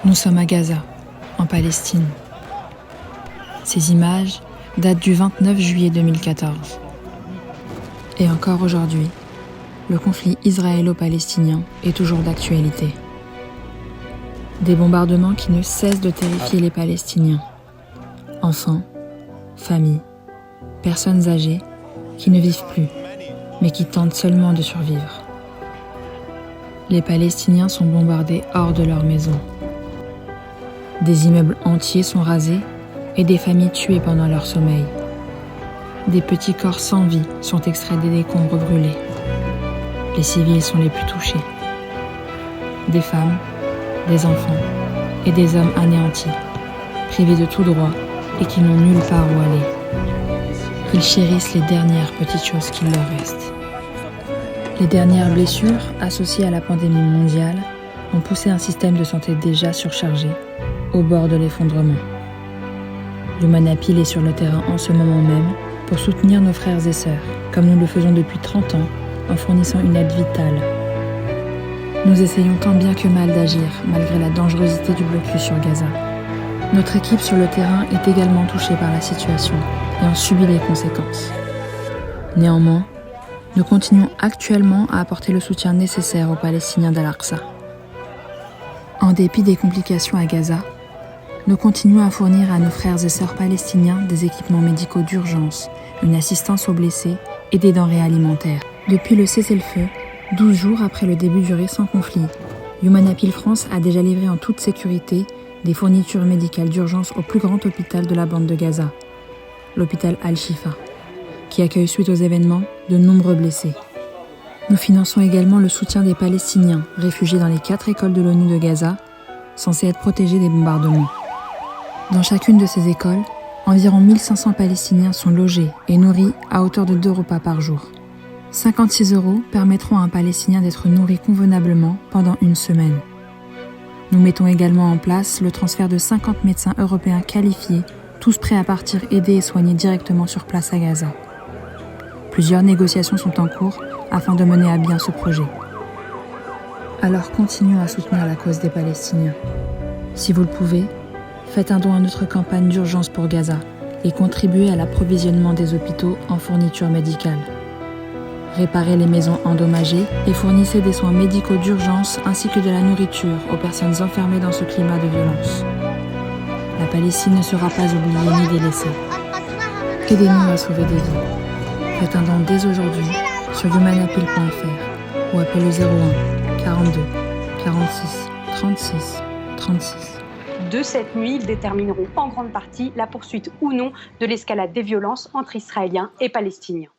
Nous sommes à Gaza, en Palestine. Ces images datent du 29 juillet 2014. Et encore aujourd'hui, le conflit israélo-palestinien est toujours d'actualité. Des bombardements qui ne cessent de terrifier les Palestiniens. Enfants, familles, personnes âgées qui ne vivent plus, mais qui tentent seulement de survivre. Les Palestiniens sont bombardés hors de leur maison. Des immeubles entiers sont rasés et des familles tuées pendant leur sommeil. Des petits corps sans vie sont extraits des décombres brûlés. Les civils sont les plus touchés. Des femmes, des enfants et des hommes anéantis, privés de tout droit et qui n'ont nulle part où aller. Ils chérissent les dernières petites choses qu'il leur reste. Les dernières blessures, associées à la pandémie mondiale, ont poussé un système de santé déjà surchargé, au bord de l'effondrement. Human Appeal est sur le terrain en ce moment même pour soutenir nos frères et sœurs, comme nous le faisons depuis 30 ans, en fournissant une aide vitale. Nous essayons tant bien que mal d'agir, malgré la dangerosité du blocus sur Gaza. Notre équipe sur le terrain est également touchée par la situation et en subit les conséquences. Néanmoins, nous continuons actuellement à apporter le soutien nécessaire aux Palestiniens d'Al-Aqsa. En dépit des complications à Gaza, nous continuons à fournir à nos frères et sœurs palestiniens des équipements médicaux d'urgence, une assistance aux blessés et des denrées alimentaires. Depuis le cessez-le-feu, 12 jours après le début du récent conflit, Human Appeal France a déjà livré en toute sécurité des fournitures médicales d'urgence au plus grand hôpital de la bande de Gaza, l'hôpital Al-Shifa, qui accueille suite aux événements de nombreux blessés. Nous finançons également le soutien des Palestiniens réfugiés dans les 4 écoles de l'ONU de Gaza, censées être protégées des bombardements. Dans chacune de ces écoles, environ 1500 Palestiniens sont logés et nourris à hauteur de 2 repas par jour. 56 € permettront à un Palestinien d'être nourri convenablement pendant une semaine. Nous mettons également en place le transfert de 50 médecins européens qualifiés, tous prêts à partir aider et soigner directement sur place à Gaza. Plusieurs négociations sont en cours afin de mener à bien ce projet. Alors continuons à soutenir la cause des Palestiniens. Si vous le pouvez, faites un don à notre campagne d'urgence pour Gaza et contribuez à l'approvisionnement des hôpitaux en fournitures médicales. Réparez les maisons endommagées et fournissez des soins médicaux d'urgence ainsi que de la nourriture aux personnes enfermées dans ce climat de violence. La Palestine ne sera pas oubliée ni délaissée. Aidez-nous à sauver des vies. Faites un don dès aujourd'hui sur humanappeal.fr ou appelez le 01 42 46 36 36. De cette nuit, ils détermineront en grande partie la poursuite ou non de l'escalade des violences entre Israéliens et Palestiniens.